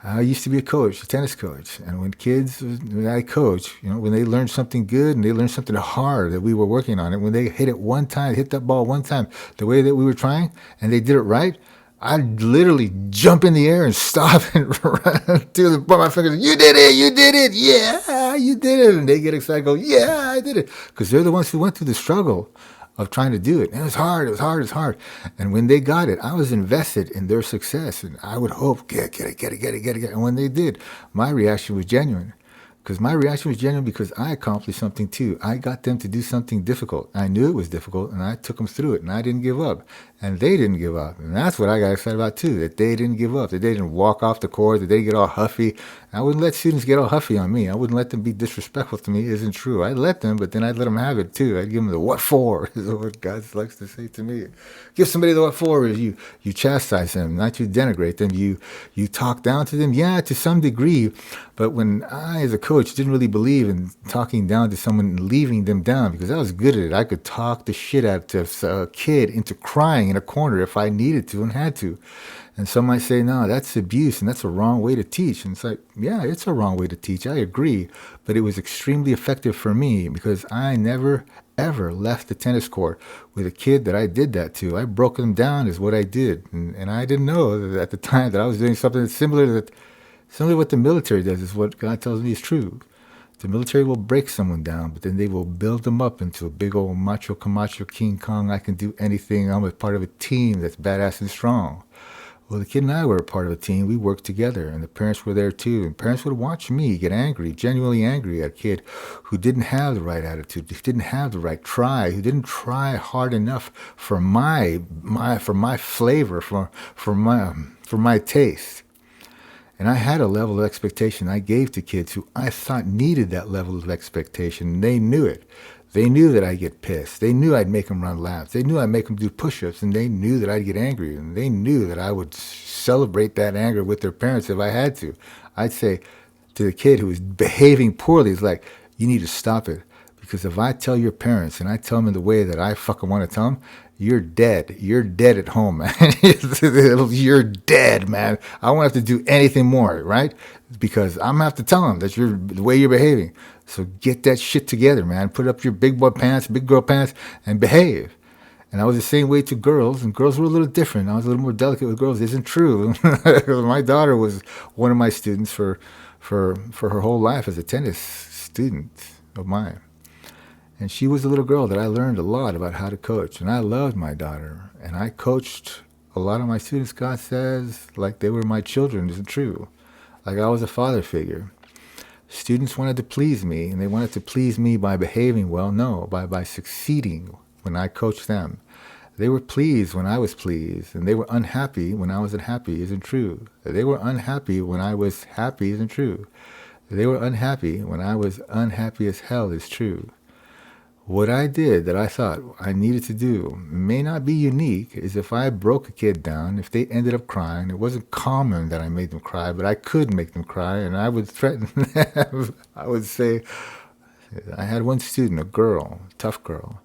I used to be a coach, a tennis coach, and when I coach, when they learn something good and they learn something hard that we were working on it, when they hit it one time, hit that ball one time, the way that we were trying, and they did it right, I'd literally jump in the air and stop and run to the point my fingers. You did it, yeah, you did it, and they get excited, go, yeah, I did it, because they're the ones who went through the struggle of trying to do it. And it was hard, it was hard, it was hard. And when they got it, I was invested in their success. And I would hope, get it, get it, get it, get it, get it. And when they did, my reaction was genuine. Because my reaction was genuine because I accomplished something too. I got them to do something difficult. I knew it was difficult and I took them through it and I didn't give up. And they didn't give up. And that's what I got excited about too, that they didn't give up, that they didn't walk off the court, that they didn't get all huffy. I wouldn't let students get all huffy on me. I wouldn't let them be disrespectful to me. It isn't true. I'd let them, but then I'd let them have it too. I'd give them the what for, is what God likes to say to me. Give somebody the what for is you chastise them, not you denigrate them. You talk down to them, yeah, to some degree. But when I, as a coach, didn't really believe in talking down to someone and leaving them down because I was good at it. I could talk the shit out of a kid into crying in a corner if I needed to and had to. And some might say, no, that's abuse and that's a wrong way to teach. And it's like, yeah, it's a wrong way to teach. I agree. But it was extremely effective for me because I never, ever left the tennis court with a kid that I did that to. I broke them down is what I did. And I didn't know that at the time that I was doing something similar to that. Similarly, what the military does is what God tells me is true. The military will break someone down, but then they will build them up into a big old macho Camacho King Kong. I can do anything. I'm a part of a team that's badass and strong. Well, the kid and I were a part of a team. We worked together, and the parents were there too. And parents would watch me get angry, genuinely angry at a kid who didn't have the right attitude, who didn't have the right try, who didn't try hard enough for my flavor, for my taste. And I had a level of expectation I gave to kids who I thought needed that level of expectation. They knew it. They knew that I'd get pissed. They knew I'd make them run laps. They knew I'd make them do push-ups, and they knew that I'd get angry. And they knew that I would celebrate that anger with their parents if I had to. I'd say to the kid who was behaving poorly, it's like, you need to stop it. Because if I tell your parents and I tell them in the way that I fucking want to tell them, you're dead. You're dead at home, man. You're dead, man. I won't have to do anything more, right? Because I'm gonna have to tell them that you're the way you're behaving. So get that shit together, man. Put up your big boy pants, big girl pants, and behave. And I was the same way to girls, and girls were a little different. I was a little more delicate with girls. It isn't true. My daughter was one of my students for her whole life as a tennis student of mine. And she was a little girl that I learned a lot about how to coach. And I loved my daughter. And I coached a lot of my students, God says, like they were my children. Isn't true. Like I was a father figure. Students wanted to please me, and they wanted to please me by behaving well. No, by succeeding when I coached them. They were pleased when I was pleased, and they were unhappy when I was unhappy. Isn't true. They were unhappy when I was happy. Isn't true. They were unhappy when I was unhappy as hell. Is true. What I did that I thought I needed to do may not be unique is if I broke a kid down, if they ended up crying, it wasn't common that I made them cry, but I could make them cry, and I would threaten them. I would say, I had one student, a girl, a tough girl,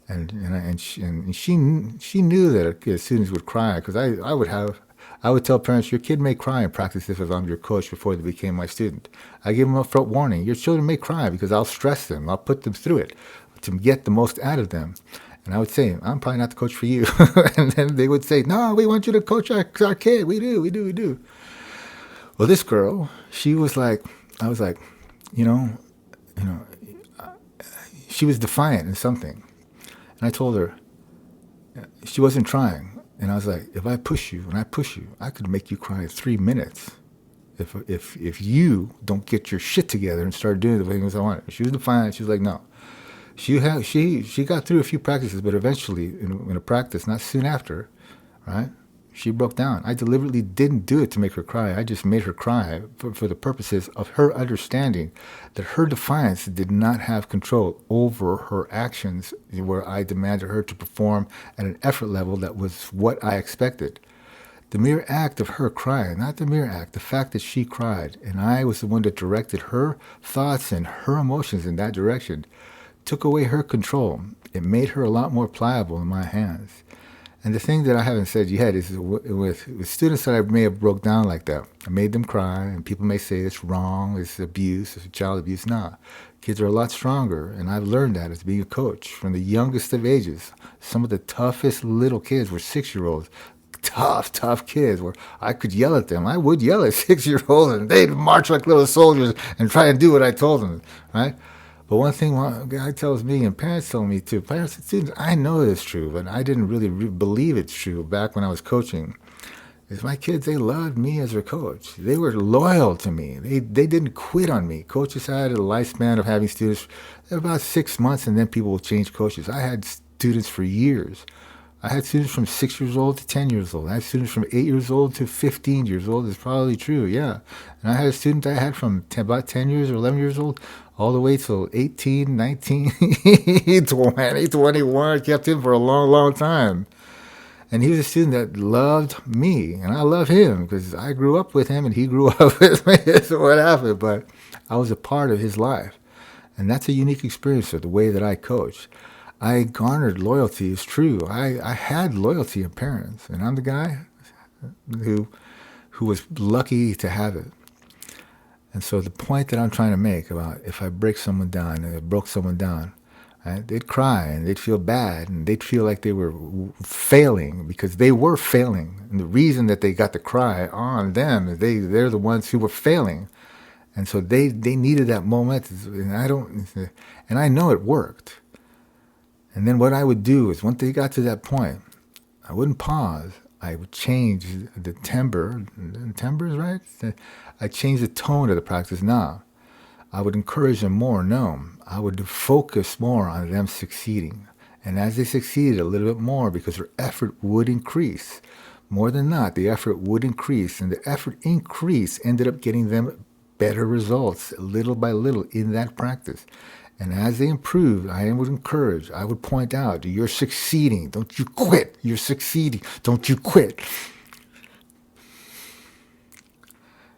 and she knew that students would cry because I would tell parents, your kid may cry in practice if I'm your coach before they became my student. I give them a front warning. Your children may cry because I'll stress them. I'll put them through it to get the most out of them. And I would say, I'm probably not the coach for you. And then they would say, no, we want you to coach our kid. We do. Well, this girl, she was like, I was like, you know, she was defiant in something. And I told her, she wasn't trying. And I was like, if I push you, I could make you cry in 3 minutes. If you don't get your shit together and start doing the things I want. She was defiant. She was like, no. She got through a few practices, but eventually, in a practice, not soon after, right, she broke down. I deliberately didn't do it to make her cry. I just made her cry for the purposes of her understanding that her defiance did not have control over her actions, where I demanded her to perform at an effort level that was what I expected. The mere act of her crying, not the mere act, the fact that she cried, and I was the one that directed her thoughts and her emotions in that direction, took away her control. It made her a lot more pliable in my hands. And the thing that I haven't said yet is with students that I may have broke down like that, I made them cry, and people may say it's wrong, it's abuse, it's child abuse. Nah, kids are a lot stronger, and I've learned that as being a coach from the youngest of ages. Some of the toughest little kids were 6-year-olds, tough kids where I could yell at them. I would yell at 6-year-olds, and they'd march like little soldiers and try and do what I told them, right? But one thing one guy tells me, and parents tell me too, parents and students, I know it's true, but I didn't really believe it's true back when I was coaching, is my kids, they loved me as their coach. They were loyal to me. They didn't quit on me. Coaches had a lifespan of having students about 6 months, and then people will change coaches. I had students for years. I had students from 6 years old to 10 years old. I had students from 8 years old to 15 years old. It's probably true, yeah. And I had a student I had from about 10 years or 11 years old all the way till 18, 19, 20, 21. Kept him for a long time. And he was a student that loved me, and I love him because I grew up with him and he grew up with me. So what happened? But I was a part of his life. And that's a unique experience of the way that I coach. I garnered loyalty, it's true. I had loyalty in parents, and I'm the guy who was lucky to have it. And so the point that I'm trying to make about if I break someone down, and I broke someone down, right, they'd cry and they'd feel bad and they'd feel like they were failing because they were failing. And the reason that they got to cry on them is they're the ones who were failing. And so they needed that moment, and I know it worked. And then what I would do is once they got to that point, I wouldn't pause. I would change the timbre. Timbre is right? I changed the tone of the practice now. I would encourage them more. No, I would focus more on them succeeding. And as they succeeded a little bit more, because their effort would increase, more than not, the effort would increase. And the effort increase ended up getting them better results little by little in that practice. And as they improved, I would encourage, I would point out, you're succeeding. Don't you quit. You're succeeding. Don't you quit.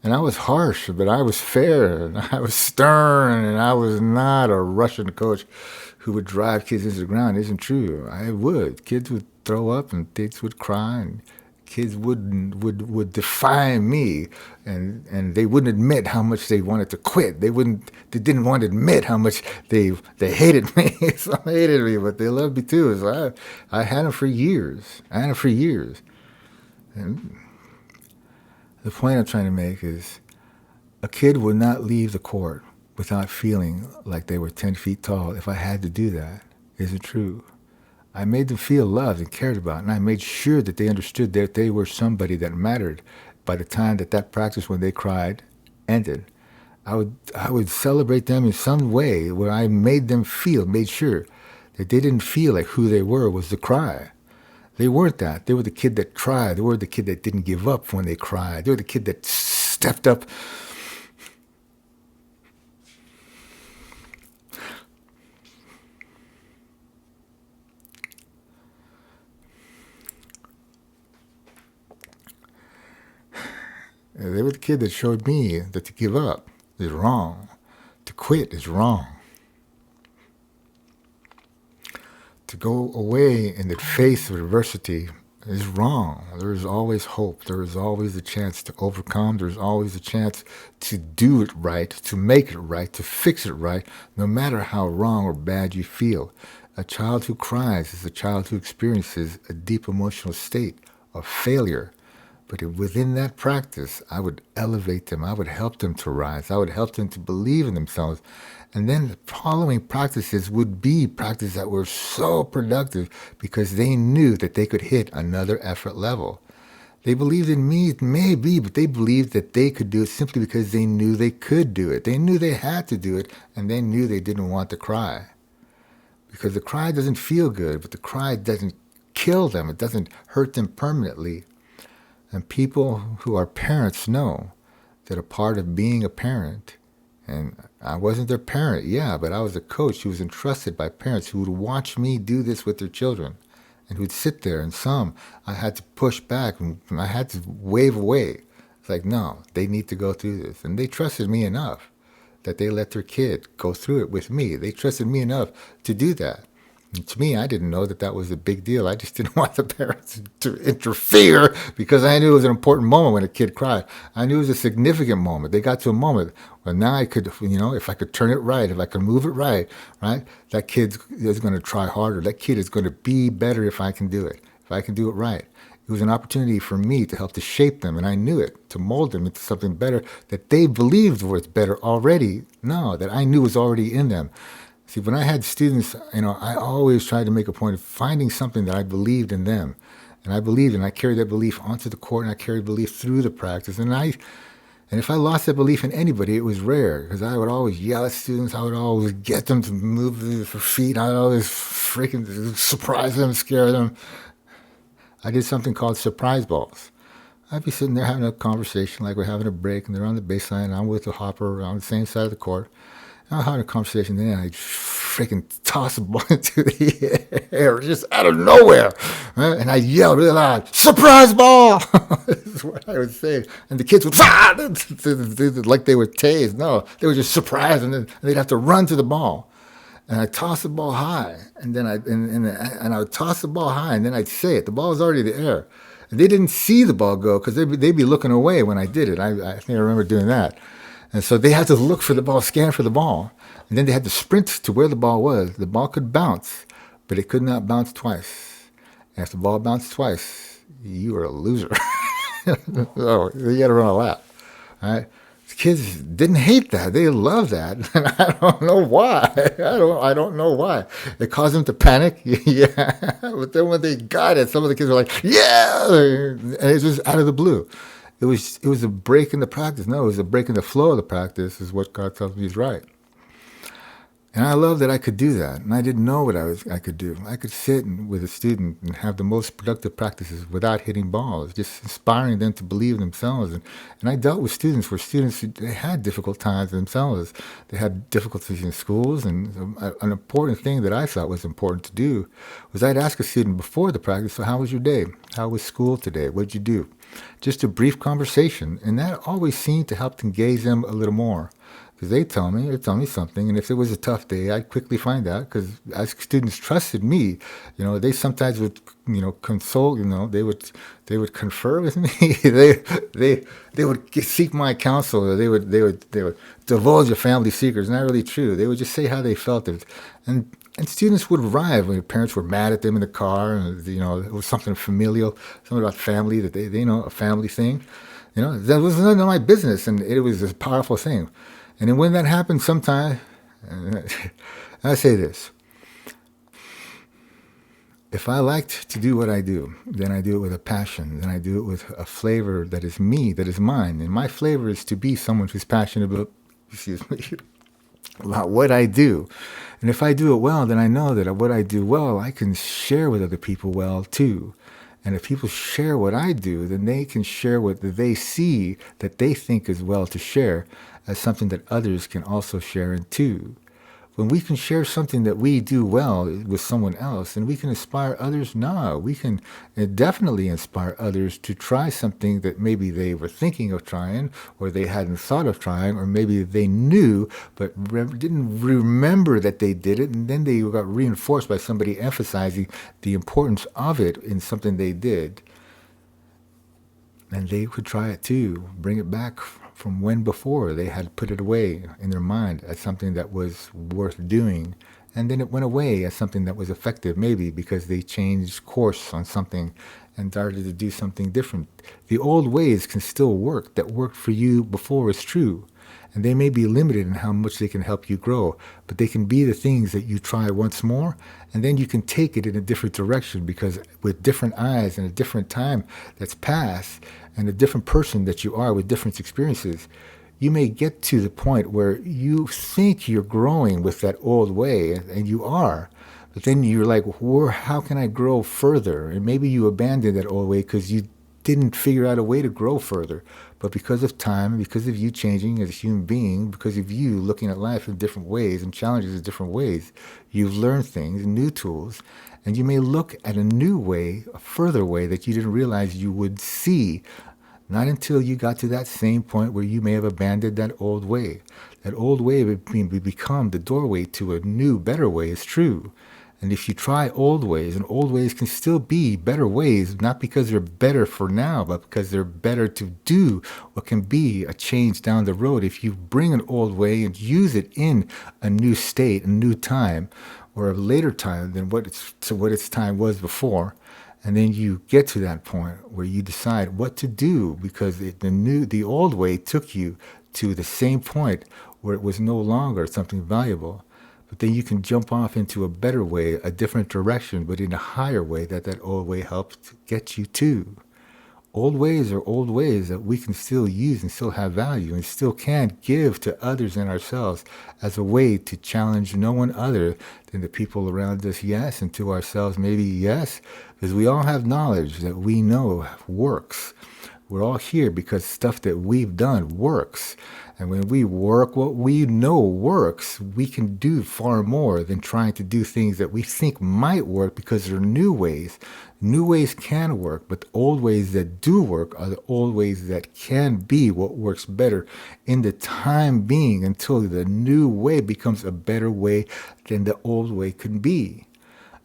And I was harsh, but I was fair, and I was stern, and I was not a Russian coach who would drive kids into the ground. It isn't true. I would. Kids would throw up, and kids would cry, and kids would defy me, and they wouldn't admit how much they wanted to quit. They didn't want to admit how much they hated me. Some hated me, but they loved me too. So I had them for years. And the point I'm trying to make is a kid would not leave the court without feeling like they were 10 feet tall if I had to do that. Is it true? I made them feel loved and cared about, and I made sure that they understood that they were somebody that mattered by the time that practice when they cried ended. I would celebrate them in some way where I made sure that they didn't feel like who they were was the cry. They weren't that. They were the kid that cried. They were the kid that didn't give up when they cried. They were the kid that stepped up. They were the kid that showed me that to give up is wrong. To quit is wrong. To go away in the face of adversity is wrong. There is always hope. There is always a chance to overcome. There's always a chance to do it right, to make it right, to fix it right, no matter how wrong or bad you feel. A child who cries is a child who experiences a deep emotional state of failure. But within that practice, I would elevate them. I would help them to rise. I would help them to believe in themselves. And then the following practices would be practices that were so productive because they knew that they could hit another effort level. They believed in me, maybe, but they believed that they could do it simply because they knew they could do it. They knew they had to do it, and they knew they didn't want to cry. Because the cry doesn't feel good, but the cry doesn't kill them. It doesn't hurt them permanently. And people who are parents know that a part of being a parent, and I wasn't their parent, yeah, but I was a coach who was entrusted by parents who would watch me do this with their children and who'd sit there, and some I had to push back and I had to wave away. It's like, no, they need to go through this. And they trusted me enough that they let their kid go through it with me. They trusted me enough to do that. To me, I didn't know that that was a big deal. I just didn't want the parents to interfere because I knew it was an important moment when a kid cried. I knew it was a significant moment. They got to a moment where now I could, if I could turn it right, if I could move it right, right, that kid is going to try harder. That kid is going to be better if I can do it, if I can do it right. It was an opportunity for me to help to shape them, and I knew it, to mold them into something better that they believed was better already. No, that I knew was already in them. See, when I had students, I always tried to make a point of finding something that I believed in them. And I believed, and I carried that belief onto the court, and I carried belief through the practice. And if I lost that belief in anybody, it was rare, because I would always yell at students. I would always get them to move their feet. I would always freaking surprise them, scare them. I did something called surprise balls. I'd be sitting there having a conversation like we're having a break, and they're on the baseline, and I'm with the hopper on the same side of the court. And I'm having a conversation, then I'd freaking toss a ball into the air, just out of nowhere. Right? And I'd yell really loud, surprise ball! This is what I would say. And the kids would, like they were tased. No, they were just surprised, and they'd have to run to the ball. And I'd toss the ball high, and then I would toss the ball high, and then I'd say it. The ball was already in the air. And they didn't see the ball go because they'd be looking away when I did it. I think I remember doing that. And so they had to look for the ball, scan for the ball. And then they had to sprint to where the ball was. The ball could bounce, but it could not bounce twice. And if the ball bounced twice, you were a loser. So you had to run a lap. All right? The kids didn't hate that. They loved that. And I don't know why. I don't know why. It caused them to panic. Yeah. But then when they got it, some of the kids were like, yeah. And it was just out of the blue. It was a break in the practice. No, it was a break in the flow of the practice is what God tells me is right. And I love that I could do that. And I didn't know what I could do. I could sit with a student and have the most productive practices without hitting balls, just inspiring them to believe in themselves. And I dealt with students they had difficult times themselves. They had difficulties in schools. And an important thing that I thought was important to do was I'd ask a student before the practice, so how was your day? How was school today? What did you do? Just a brief conversation. And that always seemed to help engage them a little more. Because they'd tell me something, and if it was a tough day, I'd quickly find out. Because as students trusted me, they sometimes would, console. They would confer with me. they would seek my counsel. Or they would divulge their family secrets. Not really true. They would just say how they felt it, and students would arrive when their parents were mad at them in the car, and it was something familial, something about family that they a family thing. That was none of my business, and it was a powerful thing. And then when that happens sometime, I say this. If I liked to do what I do, then I do it with a passion. Then I do it with a flavor that is me, that is mine. And my flavor is to be someone who's passionate about, about what I do. And if I do it well, then I know that what I do well, I can share with other people well too. And if people share what I do, then they can share what they see that they think is well to share as something that others can also share in too. When we can share something that we do well with someone else, and we can inspire others, we can definitely inspire others to try something that maybe they were thinking of trying, or they hadn't thought of trying, or maybe they knew but didn't remember that they did it, and then they got reinforced by somebody emphasizing the importance of it in something they did. And they could try it too, bring it back from when before they had put it away in their mind as something that was worth doing. And then it went away as something that was effective, maybe because they changed course on something and started to do something different. The old ways can still work. That worked for you before is true. And they may be limited in how much they can help you grow, but they can be the things that you try once more, and then you can take it in a different direction, because with different eyes and a different time that's passed and a different person that you are with different experiences, you may get to the point where you think you're growing with that old way, and you are. But then you're like, how can I grow further? And maybe you abandoned that old way because you didn't figure out a way to grow further. But because of time, because of you changing as a human being, because of you looking at life in different ways and challenges in different ways, you've learned things, new tools, and you may look at a new way, a further way that you didn't realize you would see, not until you got to that same point where you may have abandoned that old way. That old way would become the doorway to a new, better way is true. And if you try old ways, and old ways can still be better ways, not because they're better for now, but because they're better to do what can be a change down the road. If you bring an old way and use it in a new state, a new time, or a later time than what its time was before, and then you get to that point where you decide what to do because the old way took you to the same point where it was no longer something valuable. But then you can jump off into a better way, a different direction, but in a higher way that old way helped get you to. Old ways are old ways that we can still use and still have value and still can give to others and ourselves as a way to challenge no one other than the people around us, yes, and to ourselves, maybe yes, because we all have knowledge that we know works. We're all here because stuff that we've done works. And when we work what we know works, we can do far more than trying to do things that we think might work because they're new ways. New ways can work, but the old ways that do work are the old ways that can be what works better in the time being until the new way becomes a better way than the old way can be.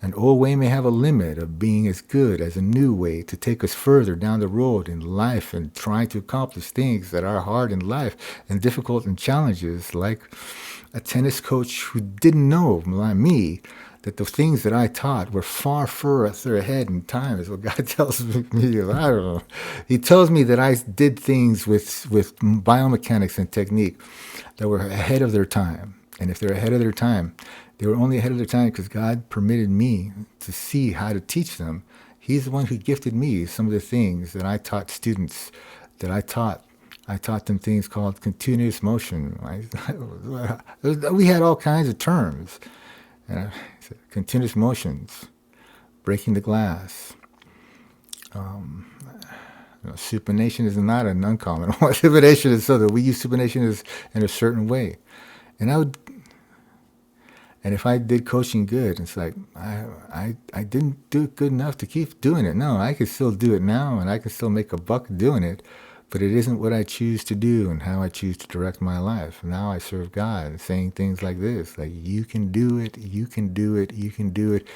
An old way may have a limit of being as good as a new way to take us further down the road in life and trying to accomplish things that are hard in life and difficult and challenges, like a tennis coach who didn't know, like me, that the things that I taught were far further ahead in time is what God tells me. I don't know. He tells me that I did things with biomechanics and technique that were ahead of their time. And if they're ahead of their time, they were only ahead of their time because God permitted me to see how to teach them. He's the one who gifted me some of the things that I taught students, that I taught. I taught them things called continuous motion. We had all kinds of terms. Continuous motions, breaking the glass. Supination is not an uncommon one. Supination is so that we use supination as in a certain way. And if I did coaching good, it's like I didn't do it good enough to keep doing it. No, I could still do it now, and I can still make a buck doing it, but it isn't what I choose to do and how I choose to direct my life. Now I serve God, saying things like this, like you can do it, you can do it, you can do it.